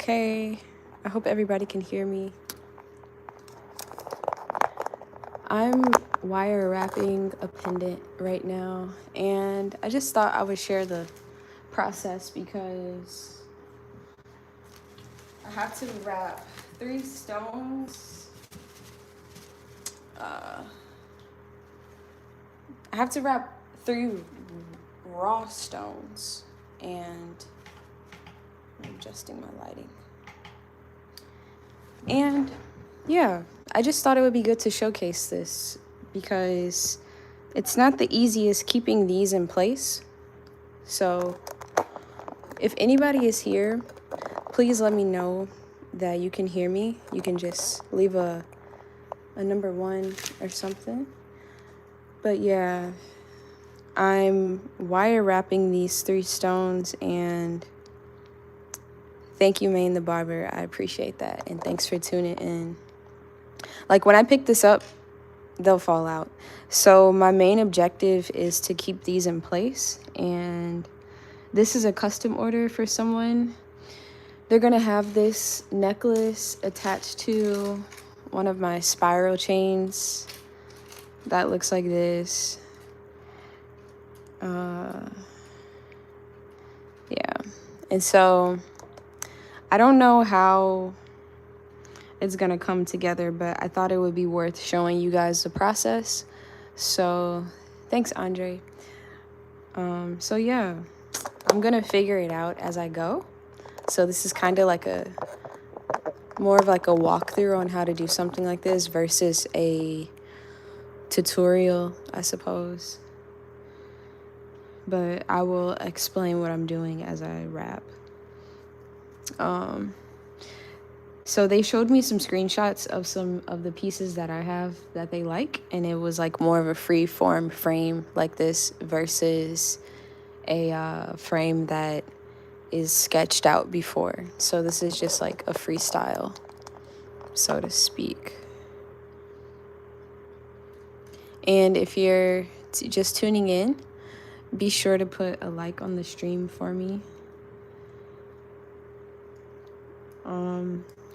Okay, I hope everybody can hear me. I'm wire wrapping a pendant right now, and I just thought I would share the process because I have to wrap 3 stones. I have to wrap 3 raw stones, and I'm adjusting my lighting. And yeah, I just thought it would be good to showcase this because it's not the easiest keeping these in place. So if anybody is here, please let me know that you can hear me. You can just leave a number 1 or something. But yeah, I'm wire wrapping these 3 stones, and thank you, Maine the Barber. I appreciate that. And thanks for tuning in. Like, when I pick this up, they'll fall out. So my main objective is to keep these in place. And this is a custom order for someone. They're going to have this necklace attached to one of my spiral chains that looks like this. Yeah. And so I don't know how it's gonna come together, but I thought it would be worth showing you guys the process. So thanks, Andre. So yeah, I'm gonna figure it out as I go. So this is kind of like more of like a walkthrough on how to do something like this versus a tutorial, I suppose. But I will explain what I'm doing as I wrap. So they showed me some screenshots of some of the pieces that I have that they like, and it was like more of a free form frame like this versus a frame that is sketched out before. So this is just like a freestyle, so to speak. And if you're just tuning in, be sure to put a like on the stream for me.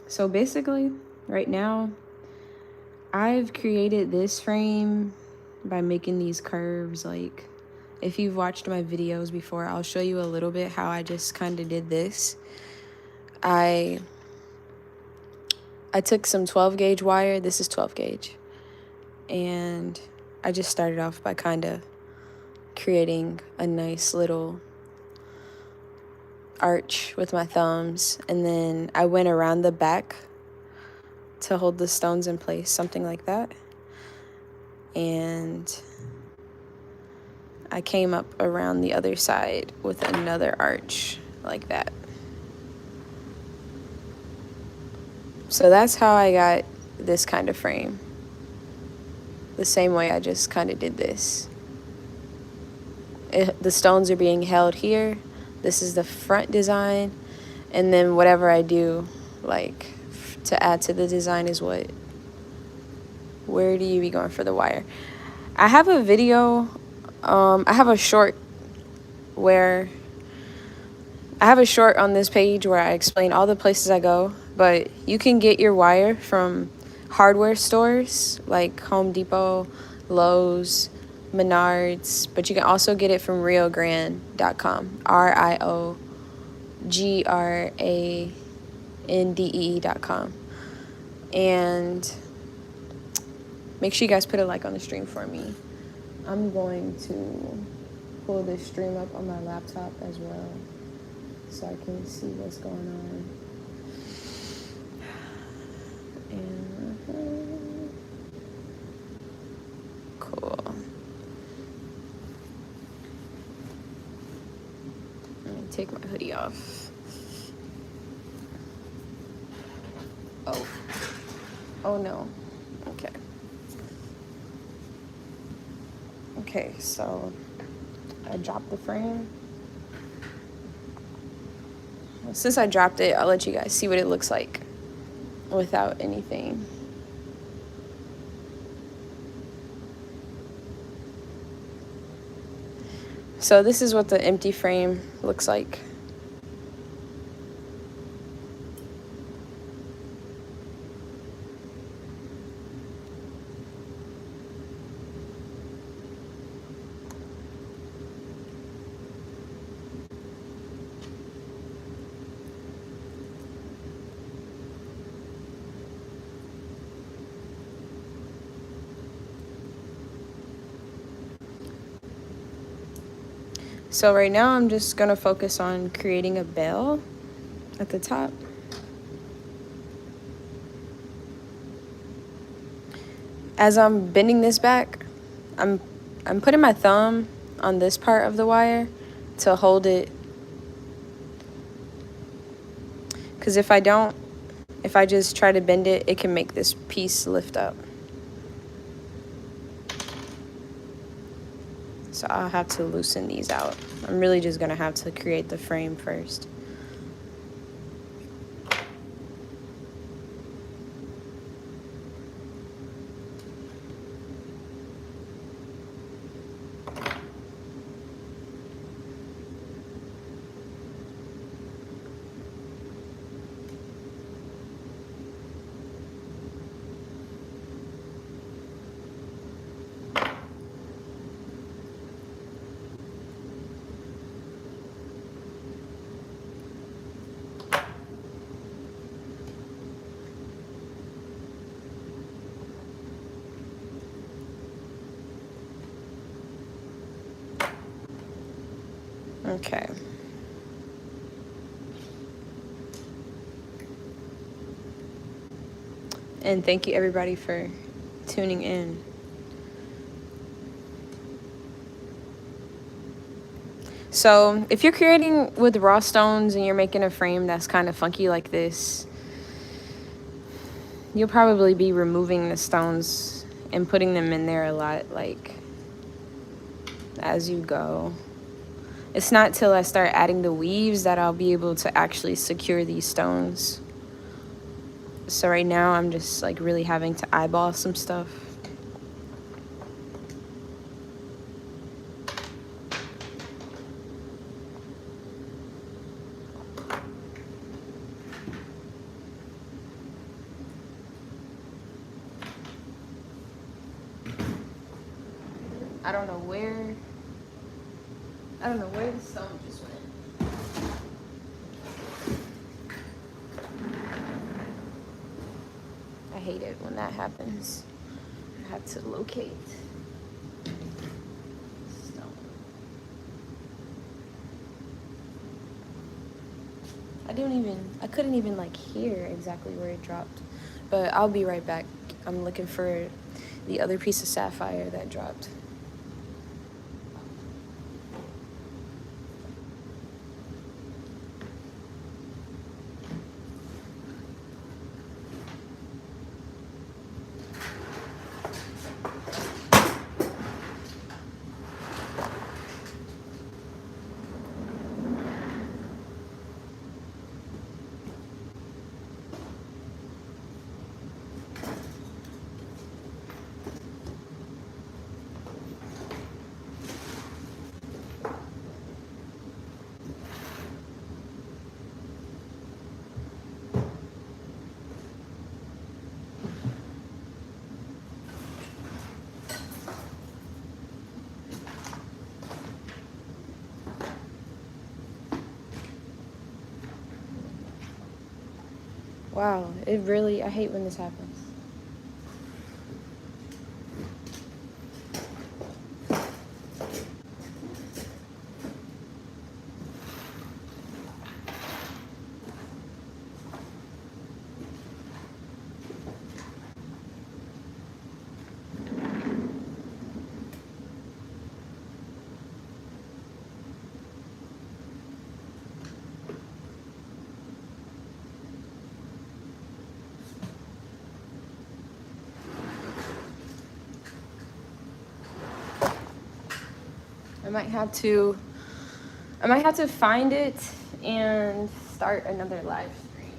So basically, right now, I've created this frame by making these curves. Like, if you've watched my videos before, I'll show you a little bit how I just kind of did this. I took some 12 gauge wire. This is 12 gauge. And I just started off by kind of creating a nice little arch with my thumbs, and then I went around the back to hold the stones in place, something like that. And I came up around the other side with another arch like that. So that's how I got this kind of frame. The same way I just kind of did this. The stones are being held here. This is the front design, and then whatever I do, like, to add to the design is where do you be going for the wire? I have a video, I have a short on this page where I explain all the places I go, but you can get your wire from hardware stores like Home Depot, Lowe's, Menards, but you can also get it from riogrande.com, riograndee.com. And make sure you guys put a like on the stream for me. I'm going to pull this stream up on my laptop as well so I can see what's going on. And cool. Let me take my hoodie off. Oh no. Okay, so I dropped the frame. Since I dropped it, I'll let you guys see what it looks like without anything. So this is what the empty frame looks like. So right now I'm just gonna focus on creating a bell at the top. As I'm bending this back, I'm putting my thumb on this part of the wire to hold it, because if I don't, if I just try to bend it, it can make this piece lift up. So I'll have to loosen these out. I'm really just gonna have to create the frame first. Okay. And thank you everybody for tuning in. So if you're creating with raw stones and you're making a frame that's kind of funky like this, you'll probably be removing the stones and putting them in there a lot, like as you go. It's not till I start adding the weaves that I'll be able to actually secure these stones. So right now I'm just like really having to eyeball some stuff. I don't know where the stone just went. I hate it when that happens. I have to locate stone. I couldn't even like hear exactly where it dropped. But I'll be right back. I'm looking for the other piece of sapphire that dropped. Wow, I hate when this happens. I might have to find it and start another live stream.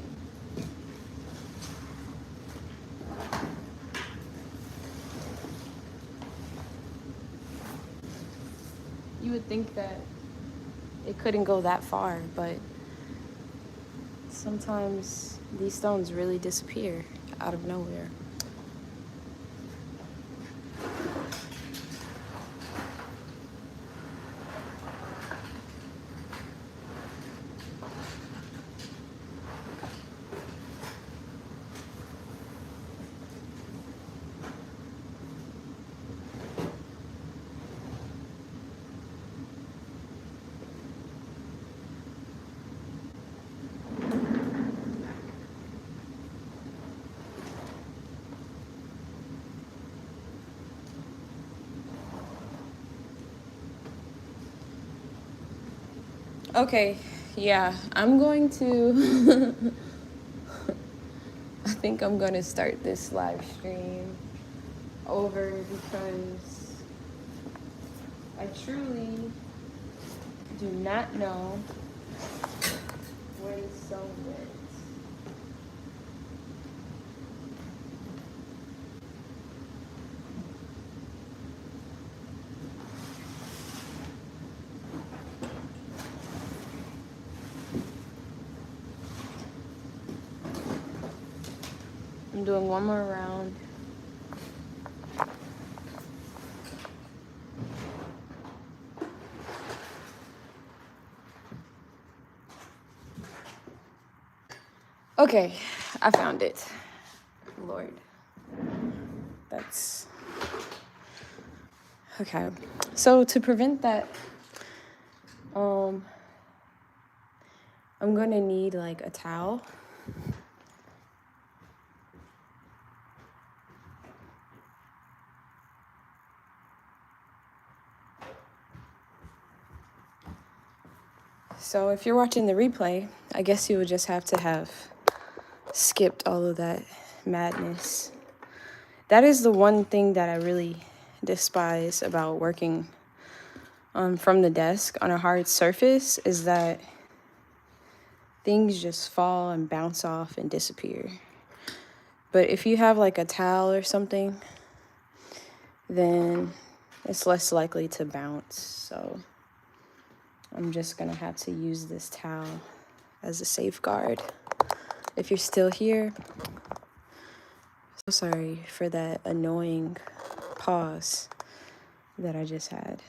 You would think that it couldn't go that far, but sometimes these stones really disappear out of nowhere. Okay, yeah, I'm going to. I think I'm going to start this live stream over because I truly do not know when so went. I'm doing one more round. Okay, I found it. Lord. That's okay. So to prevent that, I'm gonna need like a towel. So if you're watching the replay, I guess you would just have to have skipped all of that madness. That is the one thing that I really despise about working from the desk on a hard surface is that things just fall and bounce off and disappear. But if you have like a towel or something, then it's less likely to bounce. So I'm just gonna have to use this towel as a safeguard. If you're still here, so sorry for that annoying pause that I just had.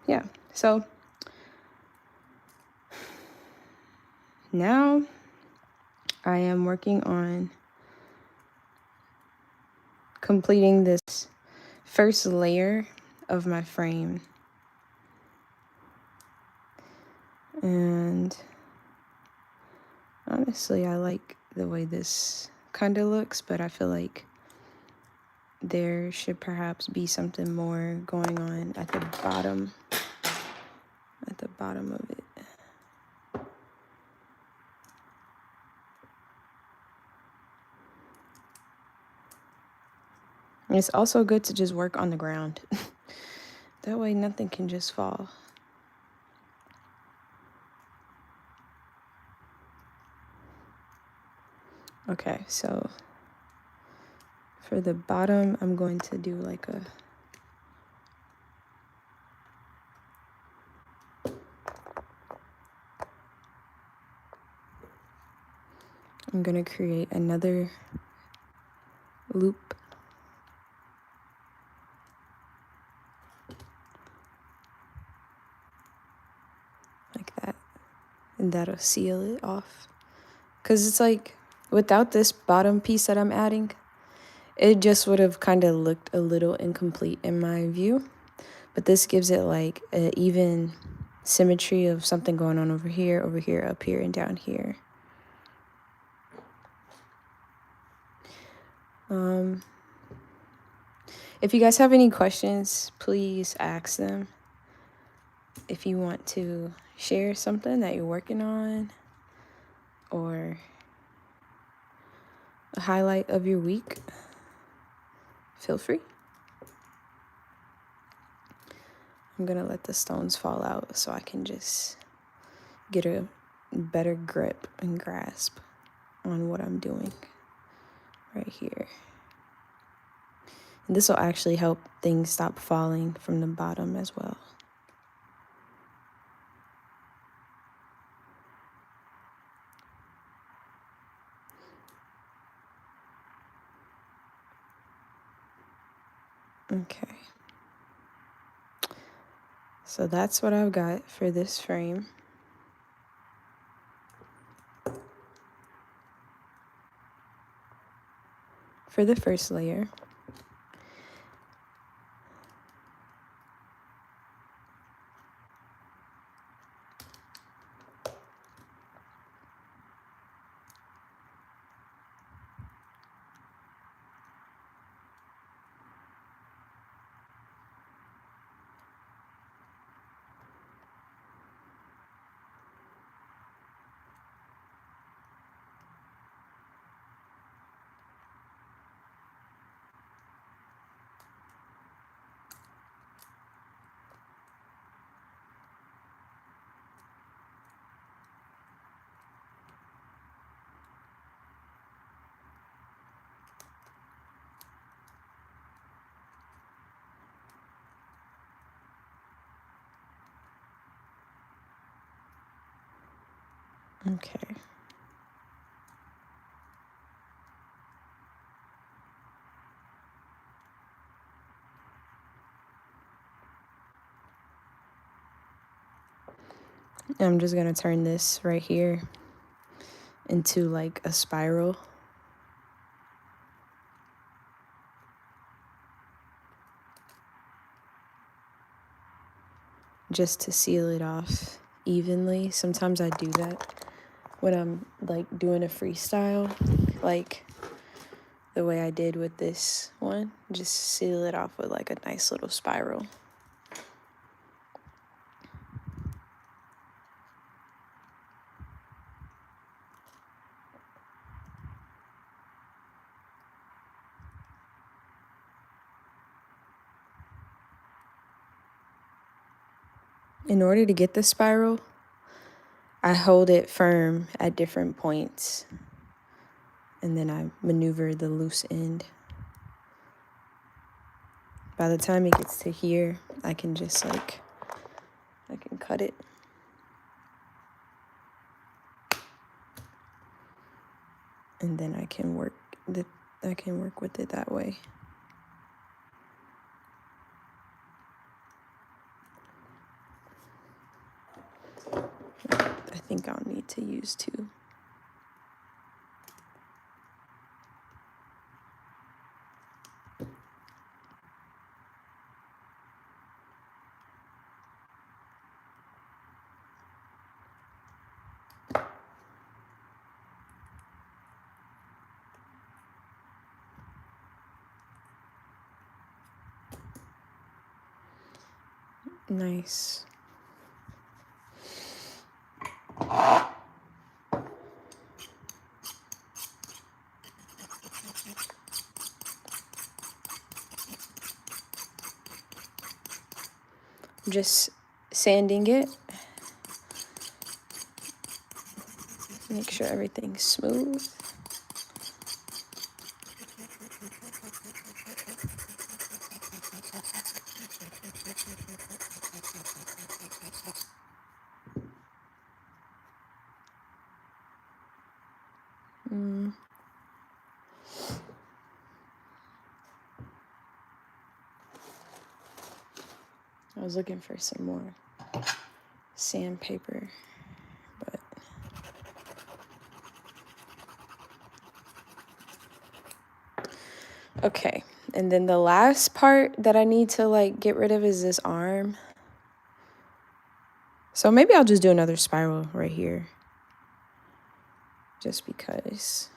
Yeah, so now I am working on completing this first layer of my frame. And honestly, I like the way this kind of looks, but I feel like there should perhaps be something more going on at the bottom of it. And it's also good to just work on the ground. That way nothing can just fall. Okay, so for the bottom, I'm going to do like I'm gonna create another loop. Like that. And that'll seal it off. Because it's like, without this bottom piece that I'm adding, it just would have kind of looked a little incomplete in my view. But this gives it like an even symmetry of something going on over here, up here, and down here. If you guys have any questions, please ask them. If you want to share something that you're working on or a highlight of your week, feel free. I'm gonna let the stones fall out so I can just get a better grip and grasp on what I'm doing right here. And this will actually help things stop falling from the bottom as well. Okay. So that's what I've got for this frame. For the first layer. Okay. I'm just gonna turn this right here into like a spiral. Just to seal it off evenly. Sometimes I do that when I'm like doing a freestyle, like the way I did with this one. Just seal it off with like a nice little spiral. In order to get the spiral, I hold it firm at different points, and then I maneuver the loose end. By the time it gets to here, I can just like, I can cut it. And then I can work with it that way. I think I'll need to use two. Nice. Just sanding it. Make sure everything's smooth. I was looking for some more sandpaper, but okay. And then the last part that I need to like get rid of is this arm. So maybe I'll just do another spiral right here, just because.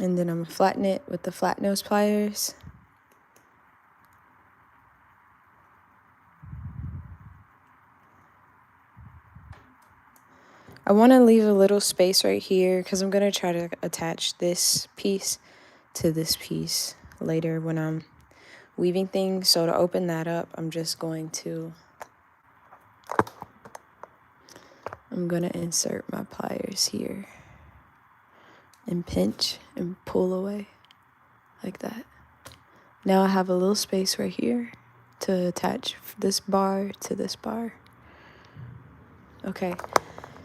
And then I'm gonna flatten it with the flat nose pliers. I want to leave a little space right here because I'm going to try to attach this piece to this piece later when I'm weaving things. So to open that up, I'm going to insert my pliers here and pinch and pull away like that. Now I have a little space right here to attach this bar to this bar. Okay.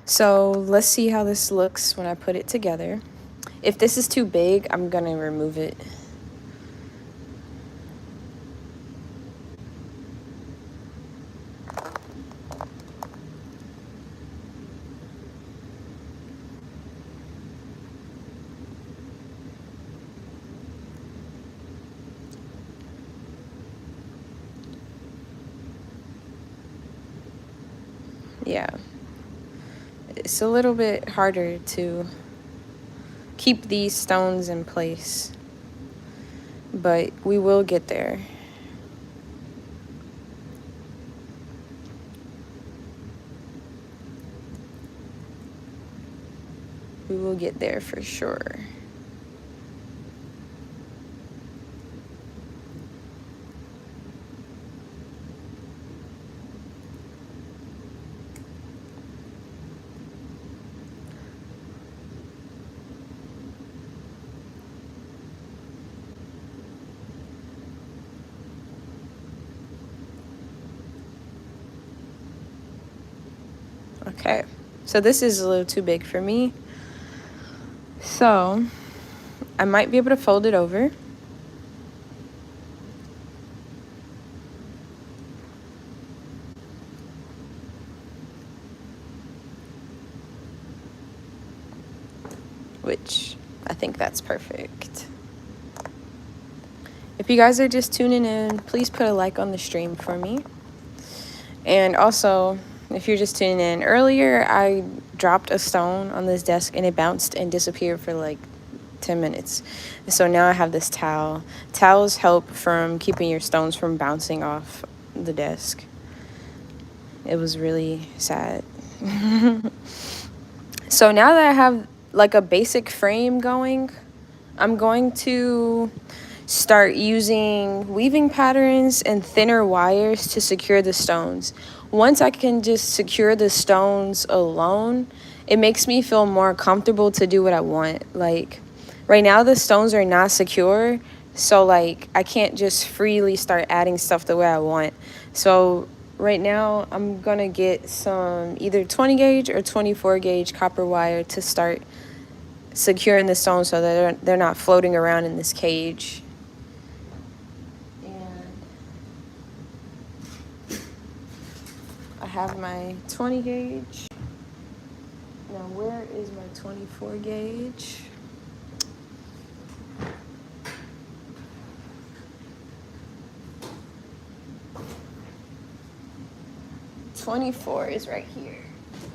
So let's see how this looks when I put it together. If this is too big, I'm gonna remove it. yeah, it's a little bit harder to keep these stones in place, but we will get there. We will get there for sure. Okay, so this is a little too big for me. So I might be able to fold it over. Which I think that's perfect. If you guys are just tuning in, please put a like on the stream for me. And also, if you're just tuning in, earlier I dropped a stone on this desk and it bounced and disappeared for like 10 minutes. So now I have this towel. Towels help from keeping your stones from bouncing off the desk. It was really sad. So now that I have like a basic frame going, I'm going to start using weaving patterns and thinner wires to secure the stones. Once I can just secure the stones alone, it makes me feel more comfortable to do what I want. Like right now the stones are not secure, so like I can't just freely start adding stuff the way I want. So right now I'm gonna get some either 20 gauge or 24 gauge copper wire to start securing the stones so that they're not floating around in this cage. I have my 20 gauge. Now where is my 24 gauge? '24 is right here.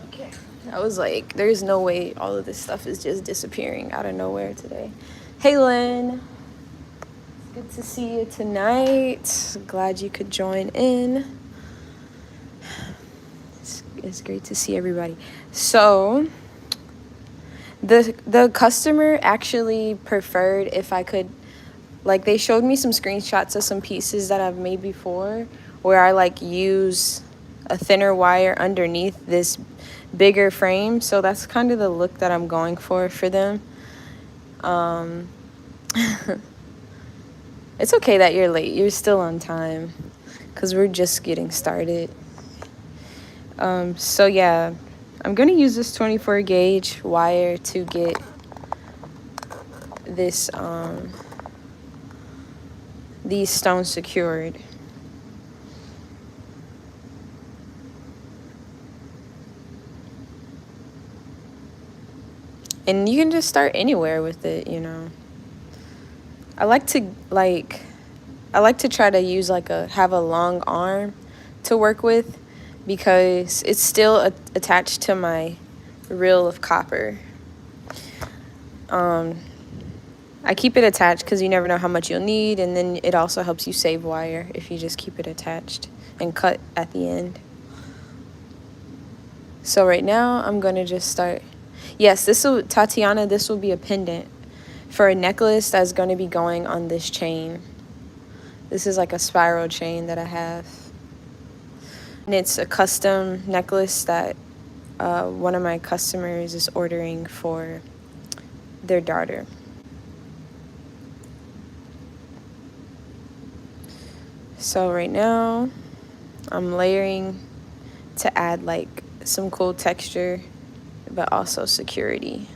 Okay. I was like, there's no way all of this stuff is just disappearing out of nowhere today. Hey Lynn. Good to see you tonight. Glad you could join in. It's great to see everybody. So the customer actually preferred if I could, like they showed me some screenshots of some pieces that I've made before where I like use a thinner wire underneath this bigger frame. So that's kind of the look that I'm going for them. It's okay that you're late. You're still on time because we're just getting started. So yeah, I'm gonna use this 24 gauge wire to get this these stones secured. And you can just start anywhere with it, you know. I like to try to use have a long arm to work with because it's still attached to my reel of copper. I keep it attached because you never know how much you'll need, and then it also helps you save wire if you just keep it attached and cut at the end. So right now I'm gonna just start. Yes, Tatiana, this will be a pendant for a necklace that's gonna be going on this chain. This is like a spiral chain that I have. And it's a custom necklace that one of my customers is ordering for their daughter. So right now I'm layering to add like some cool texture, but also security.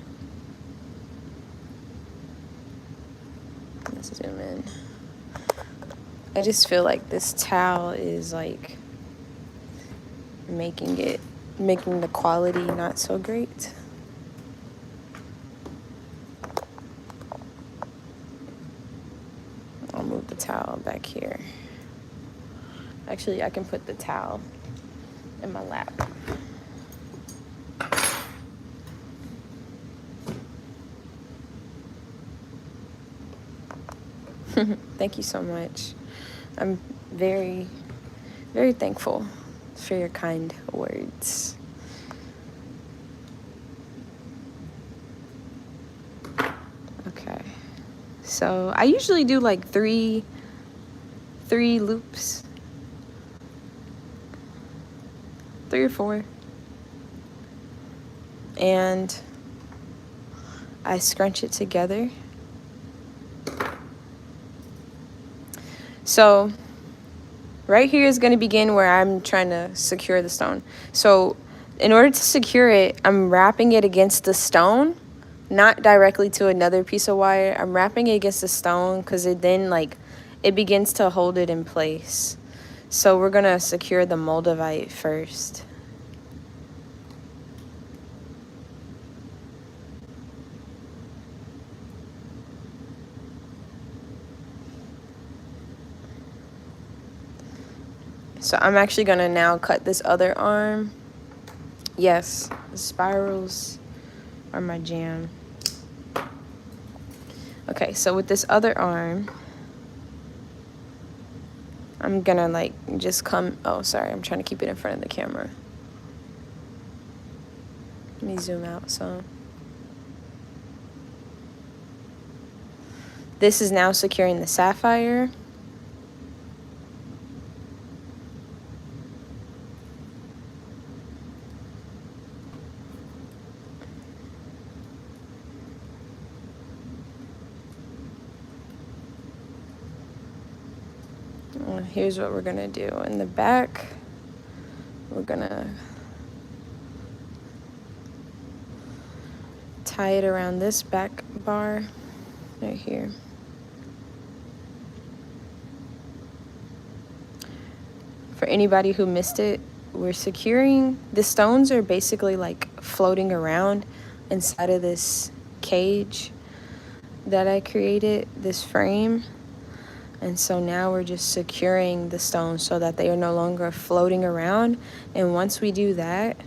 Let's zoom in. I just feel like this towel is like making the quality not so great. I'll move the towel back here. Actually, I can put the towel in my lap. Thank you so much. I'm very, very thankful for your kind words. Okay. So I usually do like three loops. 3 or 4. And I scrunch it together. So right here is going to begin where I'm trying to secure the stone. So in order to secure it, I'm wrapping it against the stone, not directly to another piece of wire. I'm wrapping it against the stone because it then it begins to hold it in place. So we're going to secure the Moldavite first. So I'm actually going to now cut this other arm. Yes, the spirals are my jam. Okay, so with this other arm, I'm gonna just come, oh, sorry, I'm trying to keep it in front of the camera. Let me zoom out some. This is now securing the sapphire. Here's what we're gonna do. In the back, we're gonna tie it around this back bar right here. For anybody who missed it, we're securing, the stones are basically like floating around inside of this cage that I created, this frame. And so now we're just securing the stones so that they are no longer floating around. And once we do that,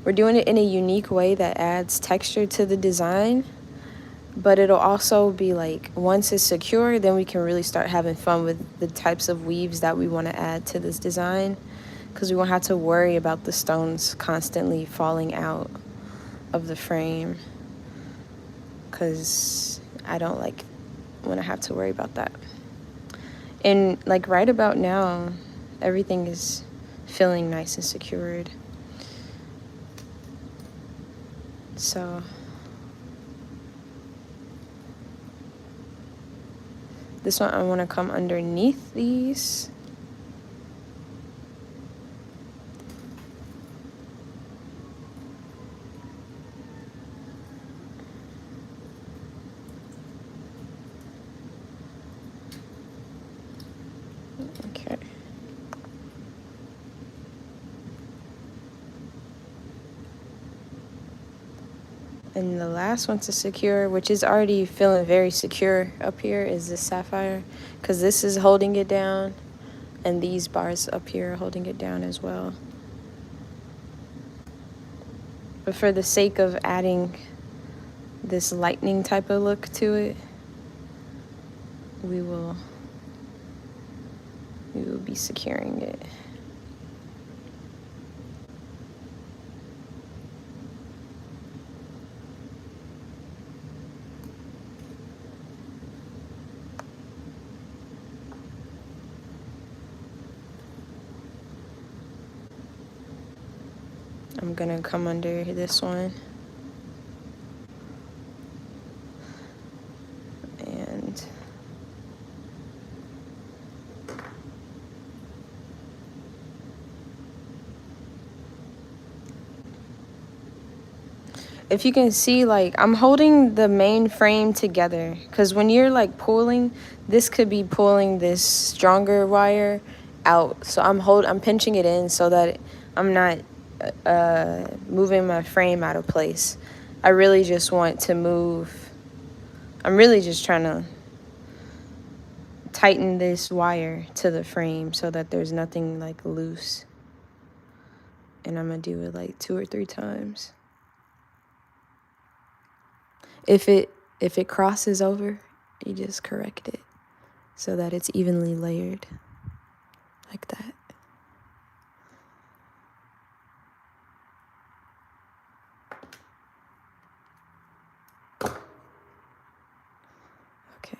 we're doing it in a unique way that adds texture to the design. But it'll also be like, once it's secure, then we can really start having fun with the types of weaves that we want to add to this design. Because we won't have to worry about the stones constantly falling out of the frame. Because I don't want to have to worry about that. And right about now, everything is feeling nice and secured. So this one, I want to come underneath these. Okay. And the last one to secure, which is already feeling very secure up here, is the sapphire, because this is holding it down, and these bars up here are holding it down as well. But for the sake of adding this lightning type of look to it, we will be securing it. I'm gonna come under this one. And if you can see, I'm holding the main frame together, because when you're pulling, this could be pulling this stronger wire out. So I'm pinching it in so that I'm not moving my frame out of place. I really just want to move. I'm really just trying to tighten this wire to the frame so that there's nothing loose. And I'm gonna do it 2 or 3 times. If it crosses over, you just correct it. so that it's evenly layered like that. Okay.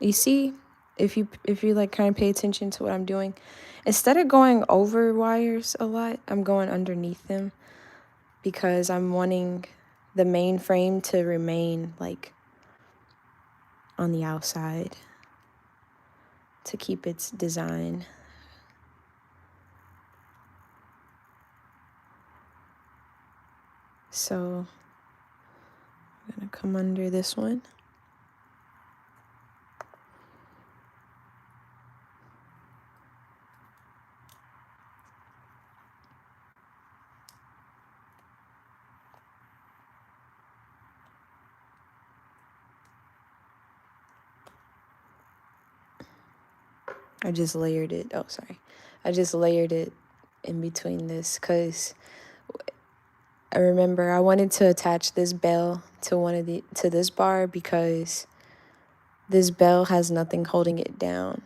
You see, if you like kind of pay attention to what I'm doing, instead of going over wires a lot, I'm going underneath them because I'm wanting the main frame to remain like on the outside to keep its design. So I'm gonna come under this one. I just layered it. Oh, sorry. I just layered it in between this because I remember I wanted to attach this bell to this bar because this bell has nothing holding it down,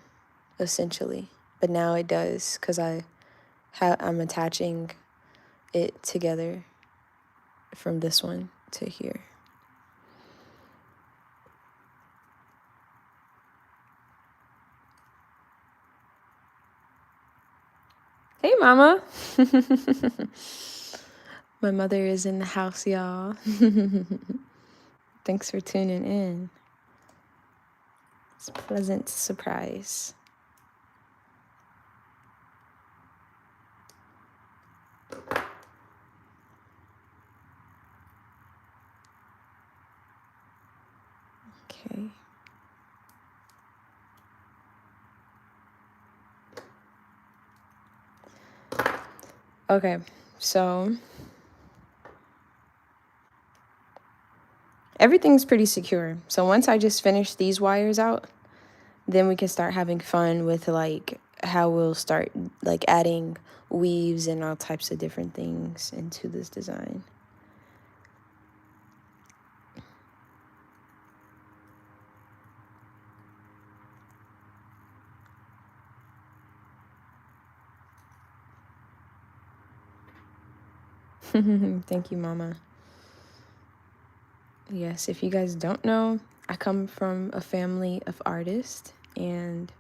essentially. But now it does because I'm attaching it together from this one to here. Hey, Mama. My mother is in the house, y'all. Thanks for tuning in. It's a pleasant surprise. Okay. Okay, so everything's pretty secure. So once I just finish these wires out, then we can start having fun with like how we'll start like adding weaves and all types of different things into this design. Thank you, Mama. Yes, if you guys don't know, I come from a family of artists, and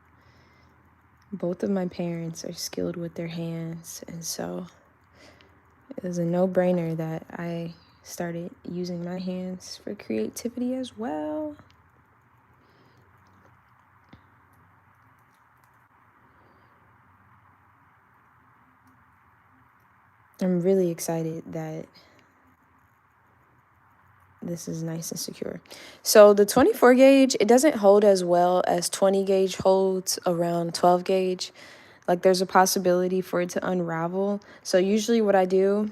both of my parents are skilled with their hands, and so it was a no-brainer that I started using my hands for creativity as well. I'm really excited that this is nice and secure. So the 24 gauge, it doesn't hold as well as 20 gauge holds around 12 gauge. Like there's a possibility for it to unravel. So usually what I do,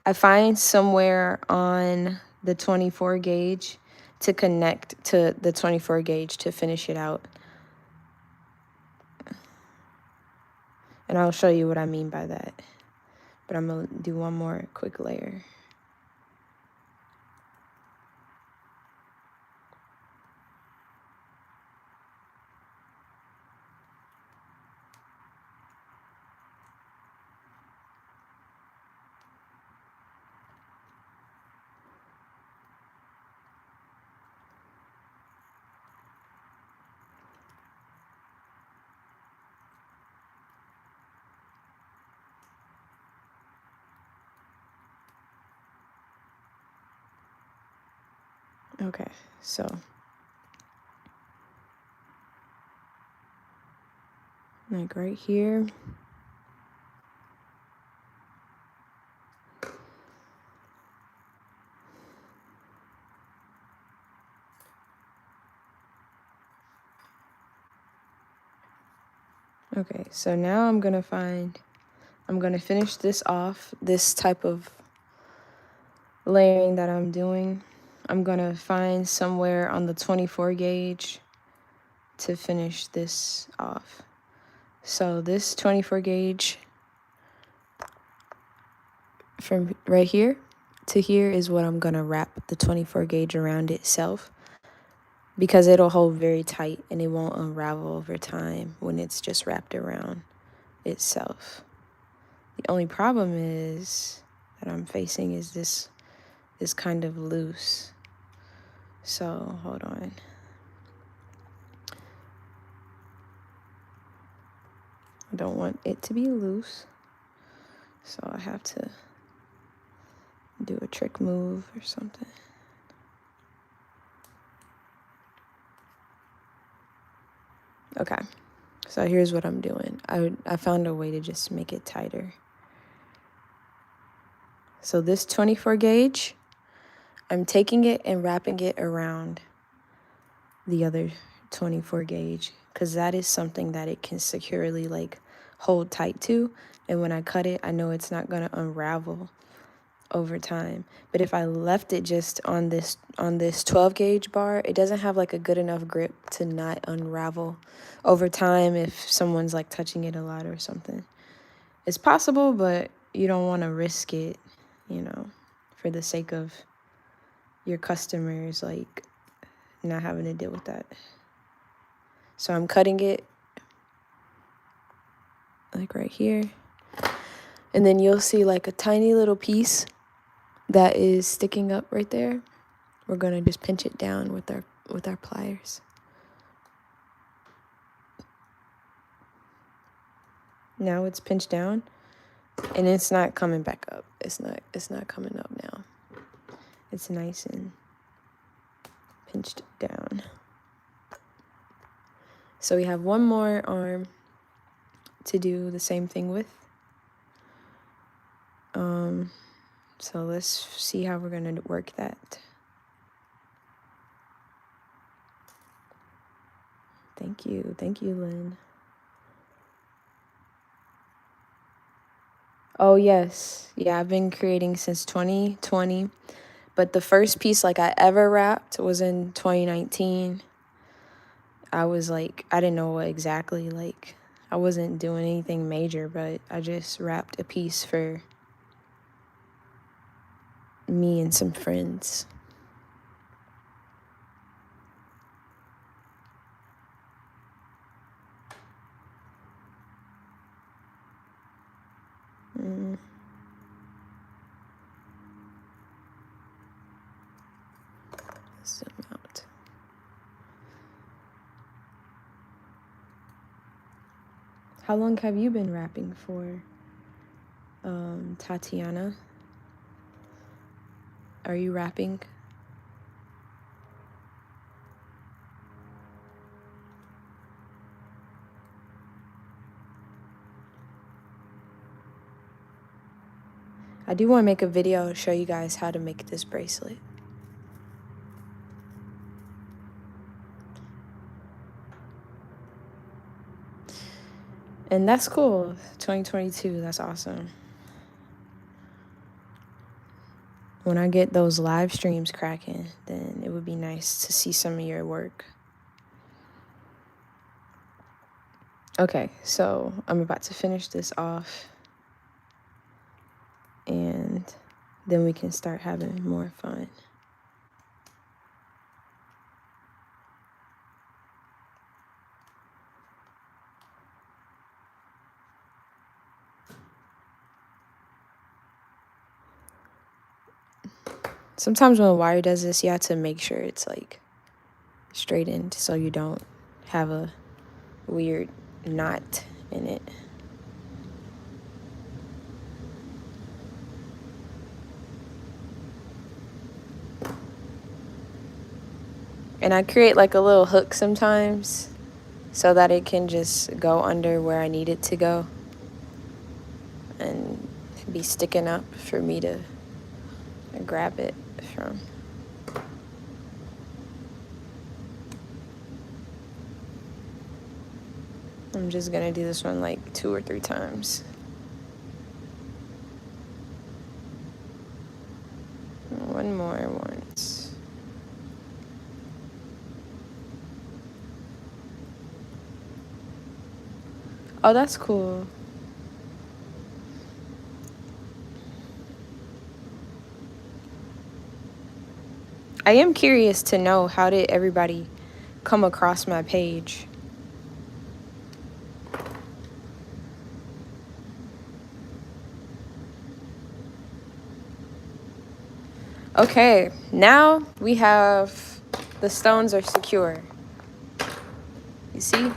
I find somewhere on the 24 gauge to connect to the 24 gauge to finish it out. And I'll show you what I mean by that. But I'm gonna do one more quick layer. Okay, so like right here. Okay, so now I'm gonna finish this off, this type of layering that I'm doing. I'm gonna find somewhere on the 24 gauge to finish this off. So this 24 gauge, from right here to here is what I'm gonna wrap the 24 gauge around itself, because it'll hold very tight and it won't unravel over time when it's just wrapped around itself. The only problem is that I'm facing is this is kind of loose. So hold on. I don't want it to be loose, so I have to do a trick move or something. Okay, so here's what I'm doing. I found a way to just make it tighter. So this 24 gauge, I'm taking it and wrapping it around the other 24 gauge, because that is something that it can securely like hold tight to, and when I cut it, I know it's not going to unravel over time. But if I left it just on this 12 gauge bar, it doesn't have like a good enough grip to not unravel over time if someone's like touching it a lot or something. It's possible, but you don't want to risk it, you know, for the sake of your customers like not having to deal with that. So I'm cutting it like right here, and then you'll see like a tiny little piece that is sticking up right there. We're gonna just pinch it down with our pliers. Now it's pinched down, and it's not coming back up. It's not coming up now. It's nice and pinched down. So we have one more arm to do the same thing with. So let's see how we're gonna work that. Thank you, Lynn. Oh yes, yeah, I've been creating since 2020, but the first piece like I ever wrapped was in 2019. I was like, I didn't know what exactly, like, I wasn't doing anything major, but I just wrapped a piece for me and some friends. Zoom out. How long have you been wrapping for, Tatiana? Are you wrapping? I do want to make a video to show you guys how to make this bracelet. And that's cool. 2022, that's awesome. When I get those live streams cracking, then it would be nice to see some of your work. Okay, so I'm about to finish this off, and then we can start having more fun. Sometimes when a wire does this, you have to make sure it's like straightened so you don't have a weird knot in it. And I create like a little hook sometimes so that it can just go under where I need it to go and be sticking up for me to grab it from. I'm just gonna do this one like 2 or 3 times. One more once. Oh, that's cool. I am curious to know, how did everybody come across my page? Okay, now we have, the stones are secure. You see?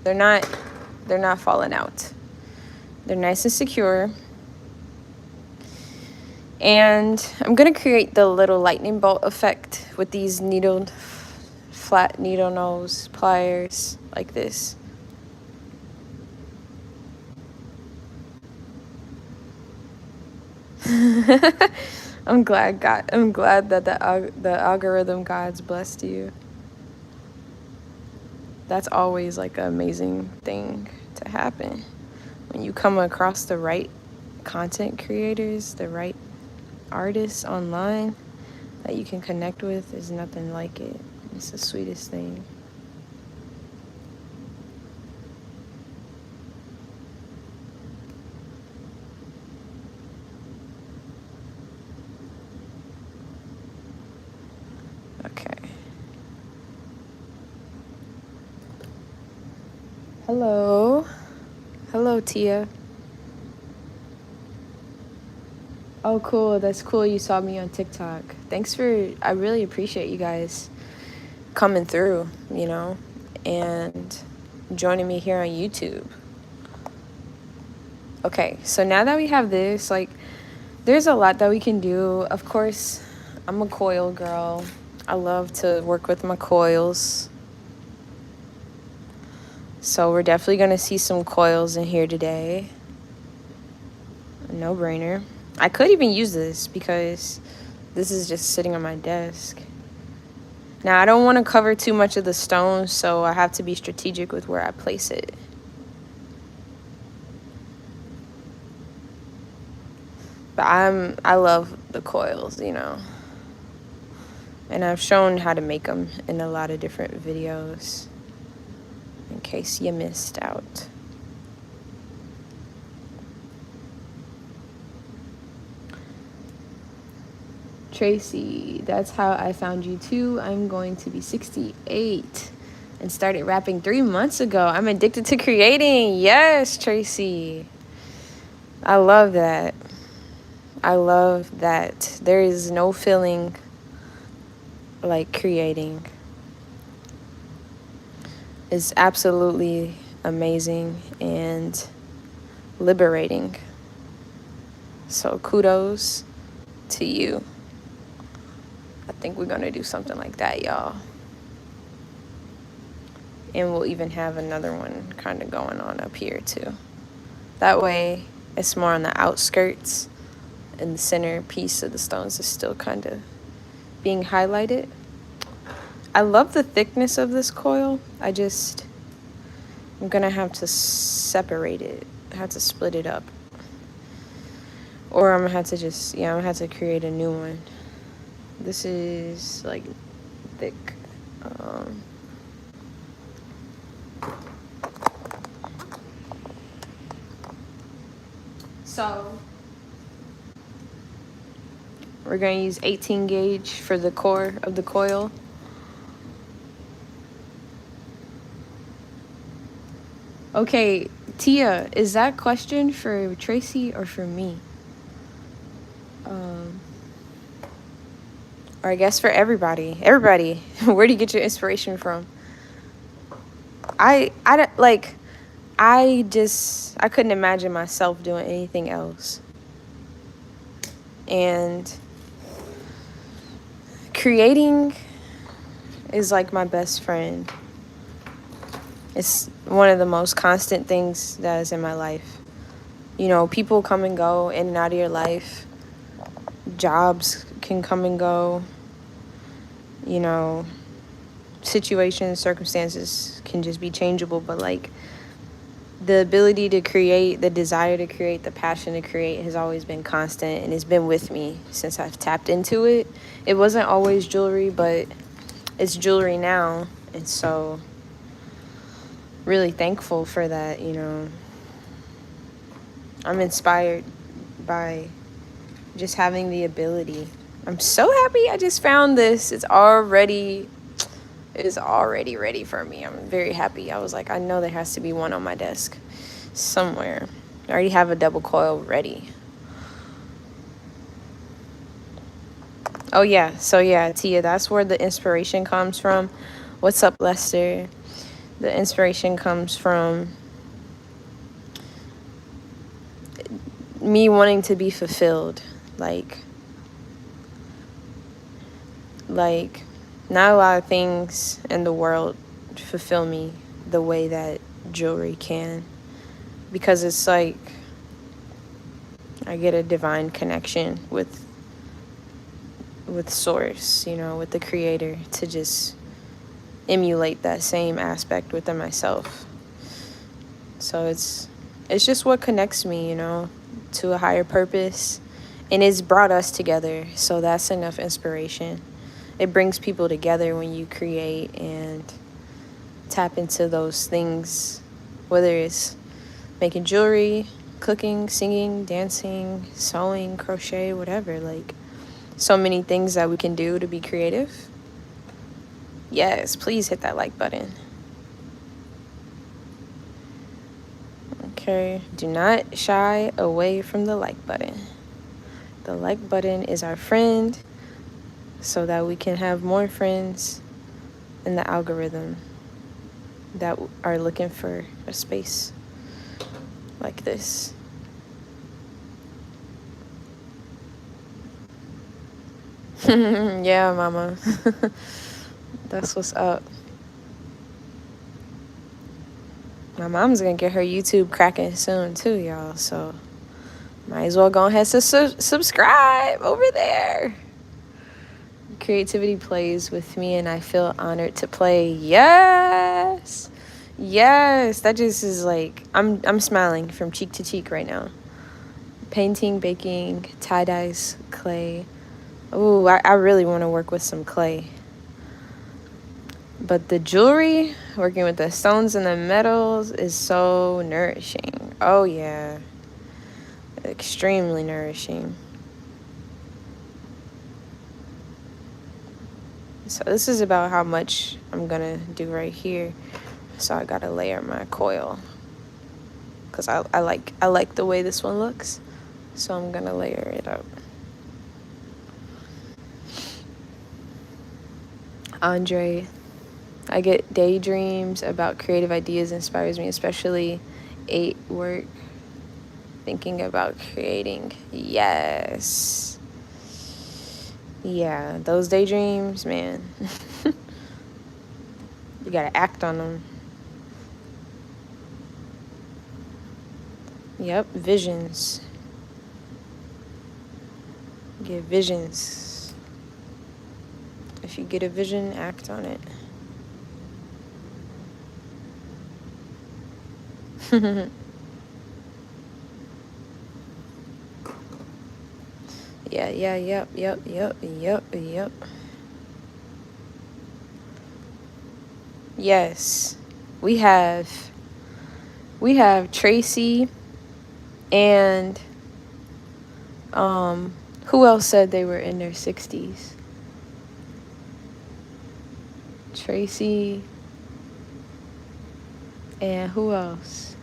They're not falling out. They're nice and secure. And I'm gonna create the little lightning bolt effect with these flat needle nose pliers like this. I'm glad that the algorithm gods blessed you. That's always like an amazing thing to happen when you come across the right content creators, the right artists online that you can connect with. There's nothing like it. It's the sweetest thing. Okay. Hello. Hello, Tia. Oh, cool. That's cool. You saw me on TikTok. I really appreciate you guys coming through, you know, and joining me here on YouTube. Okay, so now that we have this, like, there's a lot that we can do. Of course, I'm a coil girl. I love to work with my coils. So we're definitely going to see some coils in here today. A no-brainer. I could even use this because this is just sitting on my desk. Now, I don't want to cover too much of the stones, so I have to be strategic with where I place it. But I love the coils, you know. And I've shown how to make them in a lot of different videos, in case you missed out. Tracy, that's how I found you too. I'm going to be 68 and started rapping 3 months ago. I'm addicted to creating. Yes, Tracy. I love that. I love that. There is no feeling like creating. It's absolutely amazing and liberating. So kudos to you. I think we're gonna do something like that, y'all. And we'll even have another one kind of going on up here too. That way it's more on the outskirts, and the center piece of the stones is still kind of being highlighted. I love the thickness of this coil. I'm gonna have to separate it. I have to split it up. Or I'm gonna have to I'm gonna have to create a new one. This is like thick. So we're gonna use 18 gauge for the core of the coil. Okay, Tia, is that question for Tracy or for me? Or I guess for everybody. Everybody, where do you get your inspiration from? I couldn't imagine myself doing anything else. And creating is like my best friend. It's one of the most constant things that is in my life. You know, people come and go in and out of your life. Jobs can come and go. You know, situations, circumstances can just be changeable, but like the ability to create, the desire to create, the passion to create has always been constant, and it's been with me since I've tapped into it. It wasn't always jewelry, but it's jewelry now, and so really thankful for that. You know, I'm inspired by just having the ability. I'm so happy I just found this. It's already ready for me. I'm very happy. I was like, I know there has to be one on my desk somewhere. I already have a double coil ready. Oh yeah, so yeah, Tia, that's where the inspiration comes from. What's up, Lester? The inspiration comes from me wanting to be fulfilled. Like not a lot of things in the world fulfill me the way that jewelry can, because it's like I get a divine connection with source, you know, with the creator, to just emulate that same aspect within myself. So it's just what connects me, you know, to a higher purpose, and it's brought us together. So that's enough inspiration. It brings people together when you create and tap into those things, whether it's making jewelry, cooking, singing, dancing, sewing, crochet, whatever. Like, so many things that we can do to be creative. Yes, please hit that like button. Okay, do not shy away from the like button. The like button is our friend, so that we can have more friends in the algorithm that are looking for a space like this. Yeah, mama. That's what's up. My mom's gonna get her YouTube cracking soon too, y'all. So might as well go ahead and subscribe over there. Creativity plays with me, and I feel honored to play. Yes, yes. That just is like I'm smiling from cheek to cheek right now. Painting, baking, tie-dyes, clay. Ooh, I really want to work with some clay. But the jewelry, working with the stones and the metals, is so nourishing. Oh yeah, extremely nourishing. So this is about how much I'm gonna do right here. So I gotta layer my coil, because I like the way this one looks. So I'm gonna layer it up. Andre, I get daydreams about creative ideas, inspires me, especially 8 work, thinking about creating. Yes. Yeah, those daydreams, man. You gotta act on them. Yep, visions. Get visions. If you get a vision, act on it. Yep. Yes. We have Tracy and who else said they were in their 60s? Tracy and who else?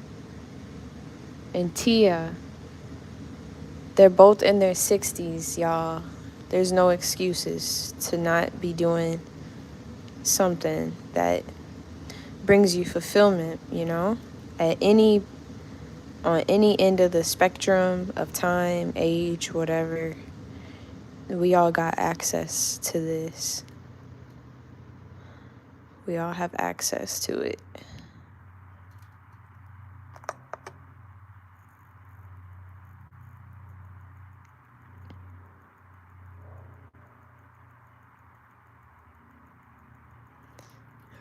And Tia. They're both in their 60s, y'all. There's no excuses to not be doing something that brings you fulfillment, you know? On any end of the spectrum of time, age, whatever, we all got access to this. We all have access to it.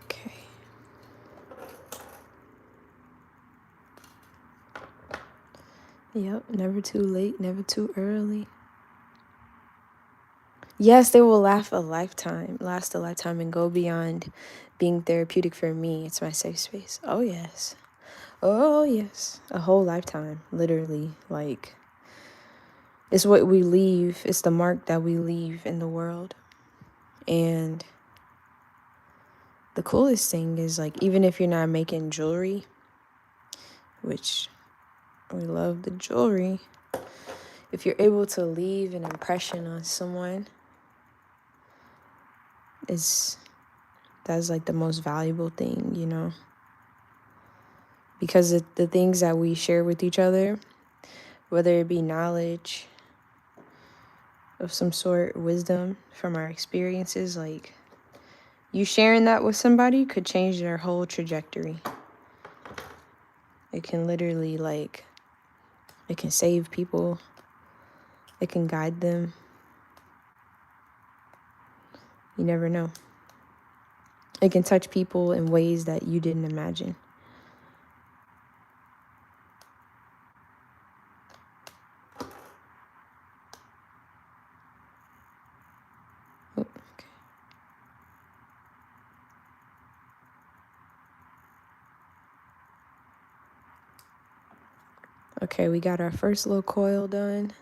Okay. Yep, never too late, never too early. Yes, they will last a lifetime, and go beyond being therapeutic for me. It's my safe space. Oh, yes. Oh, yes. A whole lifetime, literally. Like, It's what we leave. It's the mark that we leave in the world. And the coolest thing is, like, even if you're not making jewelry, which we love the jewelry, if you're able to leave an impression on someone, that's like the most valuable thing, you know? Because the things that we share with each other, whether it be knowledge of some sort, wisdom from our experiences, like, you sharing that with somebody could change their whole trajectory. It can literally, like, it can save people. It can guide them. You never know. It can touch people in ways that you didn't imagine. Oh, okay. Okay, we got our first little coil done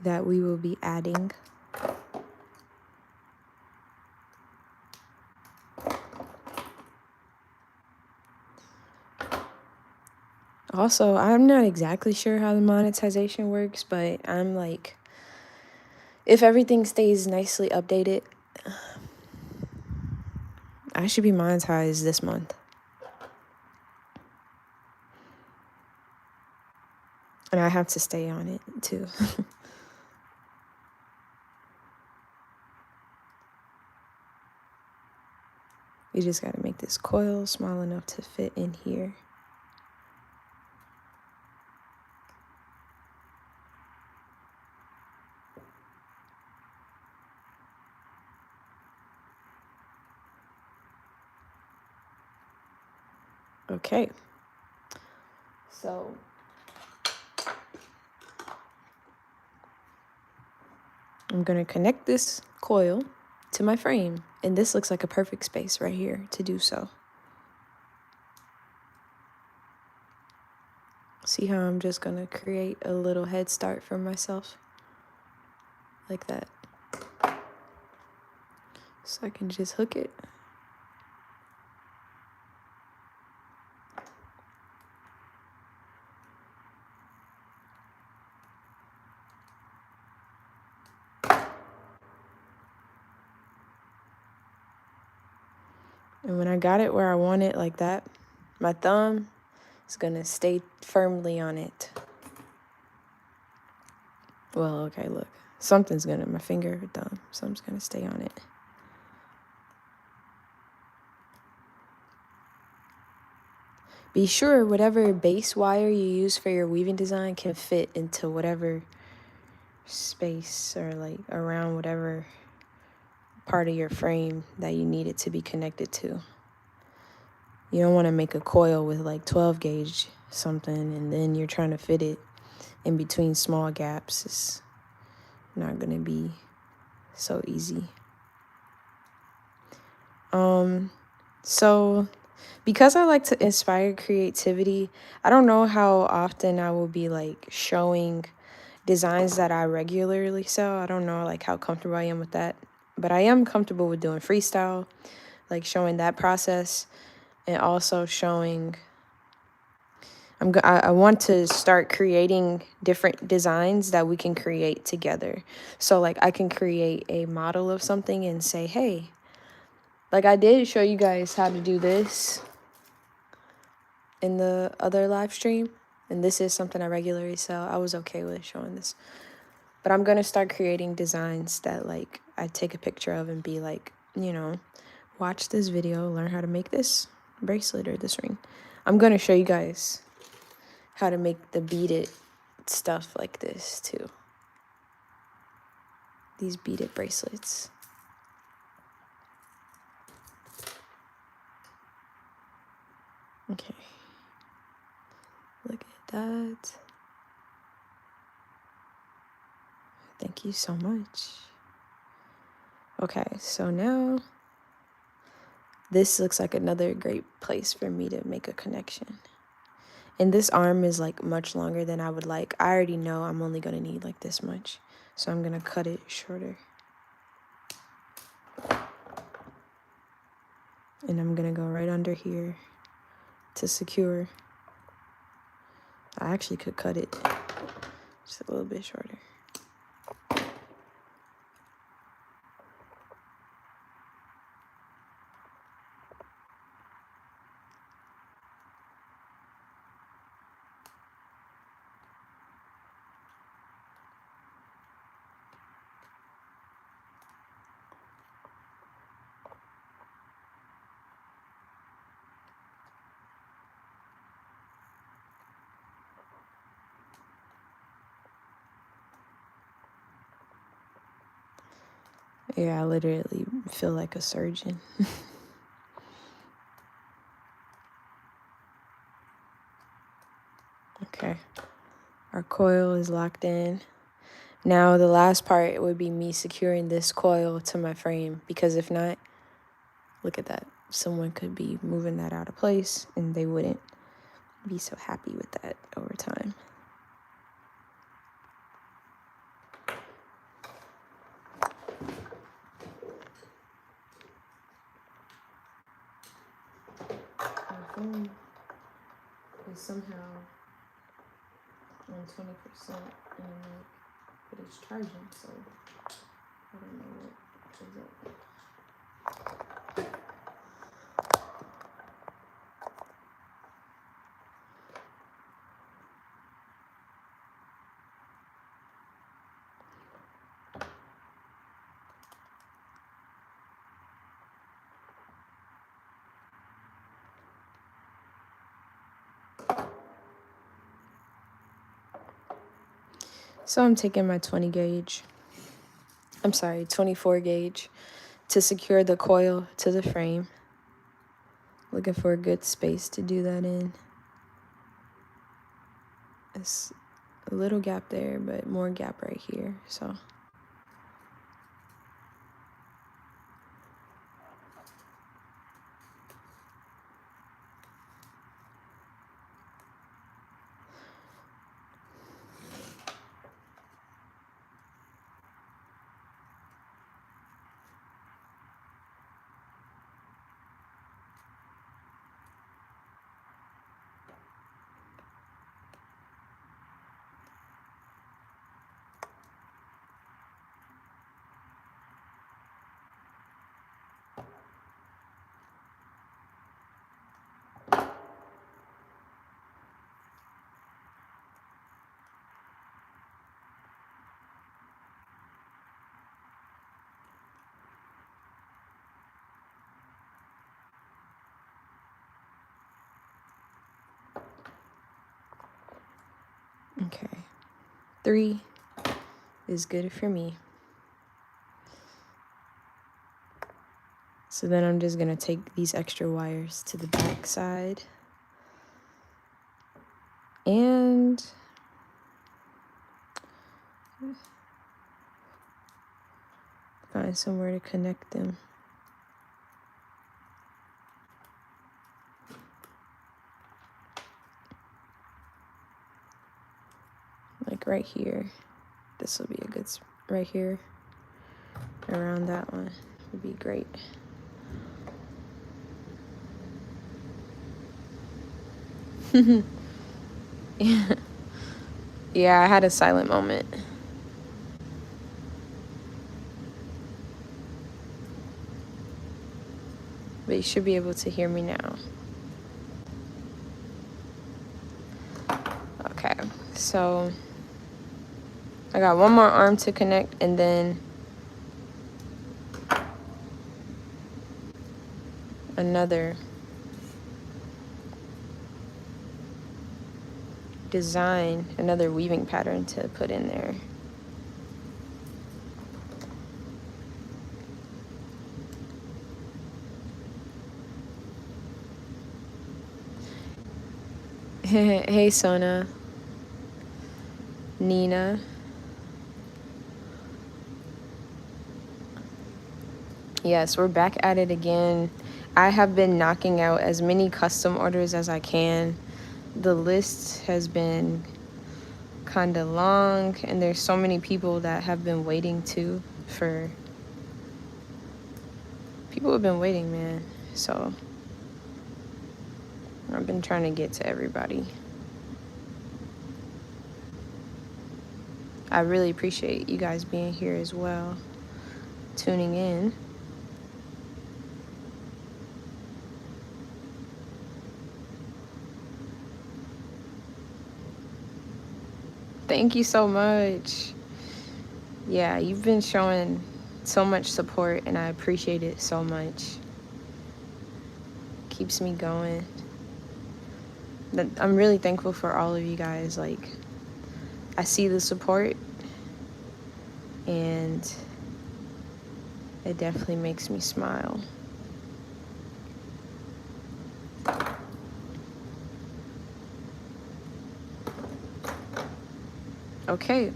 that we will be adding. Also, I'm not exactly sure how the monetization works, but I'm like, if everything stays nicely updated, I should be monetized this month. And I have to stay on it too. You just got to make this coil small enough to fit in here. Okay. So I'm going to connect this coil to my frame. And this looks like a perfect space right here to do so. See how I'm just going to create a little head start for myself? Like that. So I can just hook it. And when I got it where I want it like that, my thumb is going to stay firmly on it. Well, okay, look. Something's going to, my finger or thumb, something's going to stay on it. Be sure whatever base wire you use for your weaving design can fit into whatever space or like around whatever part of your frame that you need it to be connected to. You don't want to make a coil with like 12 gauge something and then you're trying to fit it in between small gaps. It's not going to be so easy. So because I like to inspire creativity, I don't know how often I will be like showing designs that I regularly sell. I don't know like how comfortable I am with that, but I am comfortable with doing freestyle, like showing that process and also showing I want to start creating different designs that we can create together. So like I can create a model of something and say, hey, like I did show you guys how to do this in the other live stream. And this is something I regularly sell. I was okay with showing this. But I'm going to start creating designs that like I take a picture of and be like, you know, watch this video, learn how to make this bracelet or this ring. I'm going to show you guys how to make the beaded stuff like this too. These beaded bracelets. Okay. Look at that. Thank you so much. Okay, so now this looks like another great place for me to make a connection. And this arm is like much longer than I would like. I already know I'm only gonna need like this much. So I'm gonna cut it shorter. And I'm gonna go right under here to secure. I actually could cut it just a little bit shorter. Yeah, I literally feel like a surgeon. Okay, our coil is locked in. Now the last part would be me securing this coil to my frame, because if not, look at that. Someone could be moving that out of place and they wouldn't be so happy with that over time. My phone is somehow on 20% and but it's charging, so I don't know what is up. So I'm taking my 24 gauge to secure the coil to the frame. Looking for a good space to do that in. It's a little gap there, but more gap right here, so. Okay, 3 is good for me. So then I'm just gonna take these extra wires to the back side and find somewhere to connect them. Like right here. This will be a good, right here, around that one would be great. Yeah, I had a silent moment. But you should be able to hear me now. Okay, so I got one more arm to connect and then another design, another weaving pattern to put in there. Hey Sona, Nina. Yes, we're back at it again. I have been knocking out as many custom orders as I can the list has been kind of long, and there's so many people that have been waiting too. People have been waiting, man. So I've been trying to get to everybody. I really appreciate you guys being here as well, tuning in. Thank you so much. Yeah, you've been showing so much support, and I appreciate it so much. Keeps me going. I'm really thankful for all of you guys. Like, I see the support, and it definitely makes me smile. Okay,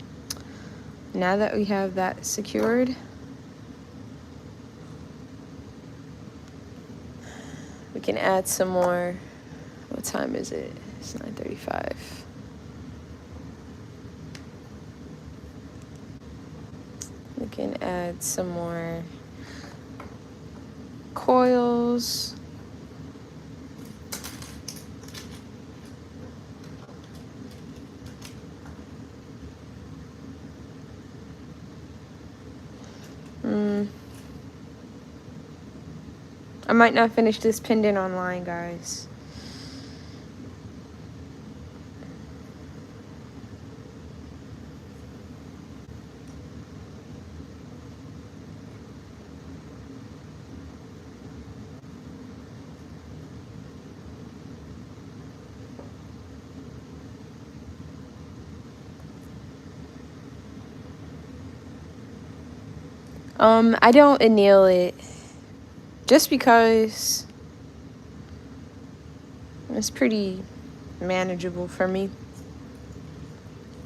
now that we have that secured, we can add some more. What time is it? It's 9:35. We can add some more coils. I might not finish this pendant online, guys. I don't anneal it just because it's pretty manageable for me.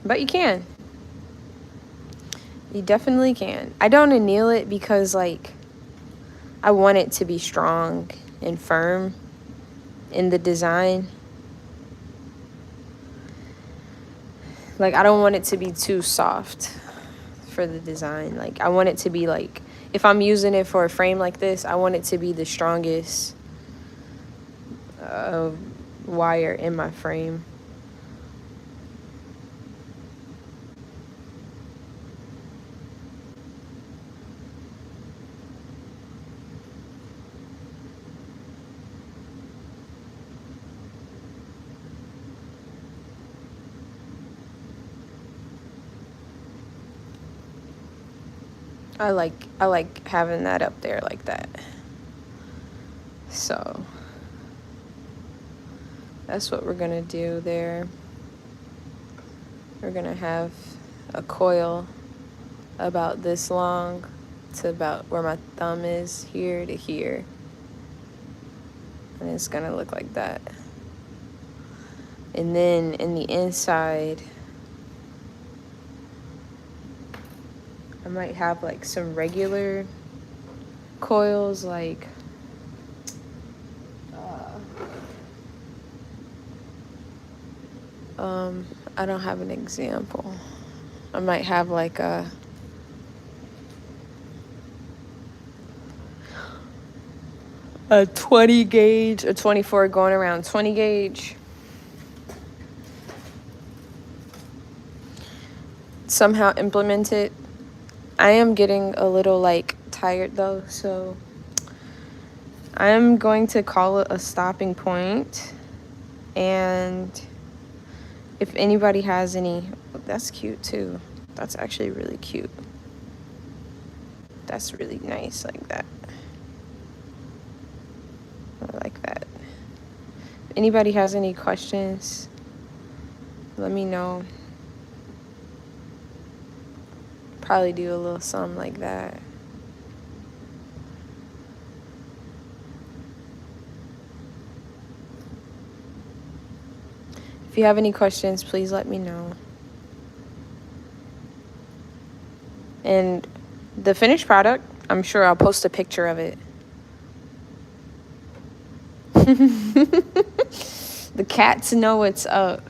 But you can. You definitely can. I don't anneal it because, like, I want it to be strong and firm in the design. Like, I don't want it to be too soft for the design. Like, I want it to be, like, if I'm using it for a frame like this, I want it to be the strongest wire in my frame. I like having that up there like that. So that's what we're gonna do there. We're gonna have a coil about this long to about where my thumb is, here to here. And it's gonna look like that. And then in the inside, I might have like some regular coils, like I don't have an example. I might have like a a 20 gauge, a 24 going around 20 gauge. Somehow implement it. I am getting a little like tired though, so I am going to call it a stopping point. And if anybody has any, that's cute too. That's actually really cute. That's really nice like that. I like that. If anybody has any questions, let me know. Probably do a little something like that. If you have any questions, please let me know. And the finished product, I'm sure I'll post a picture of it. The The cats know what's up.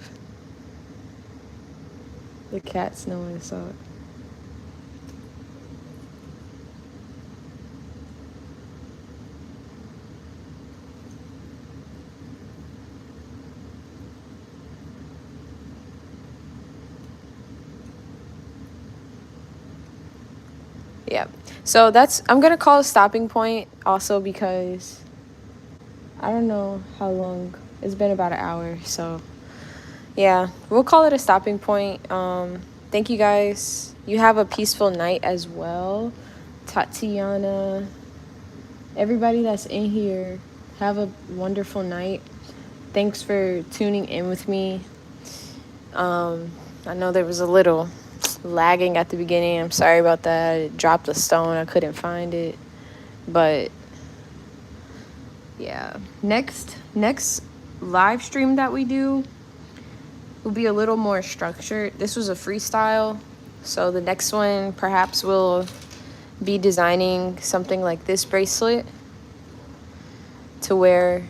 The cats know what's up. Yeah. So that's, I'm gonna call a stopping point also because I don't know how long. It's been about an hour, so yeah, we'll call it a stopping point. Thank you guys. You have a peaceful night as well. Tatiana, everybody that's in here, have a wonderful night. Thanks for tuning in with me. I know there was a little lagging at the beginning. I'm sorry about that. It dropped a stone. I couldn't find it. But yeah, next live stream that we do will be a little more structured. This was a freestyle, so the next one perhaps will be designing something like this bracelet to where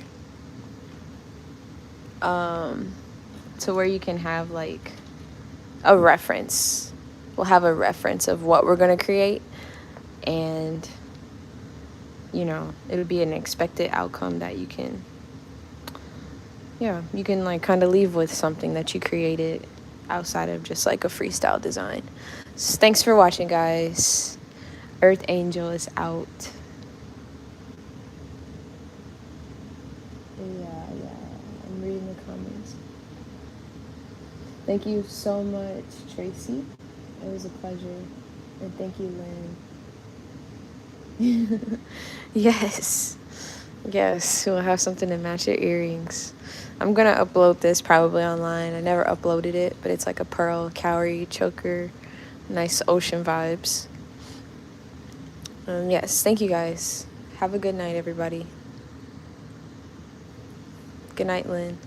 you can have like a reference. We'll have a reference of what we're going to create, and you know, it'll be an expected outcome that you can, yeah, you can like kind of leave with something that you created outside of just like a freestyle design. So thanks for watching, guys. Earth Angel is out. Yeah, I'm reading the comments. Thank you so much, Tracy. It was a pleasure. And thank you, Lynn. Yes. Yes, we'll have something to match your earrings. I'm going to upload this probably online. I never uploaded it, but it's like a pearl cowrie choker. Nice ocean vibes. Yes, thank you guys. Have a good night, everybody. Good night, Lynn.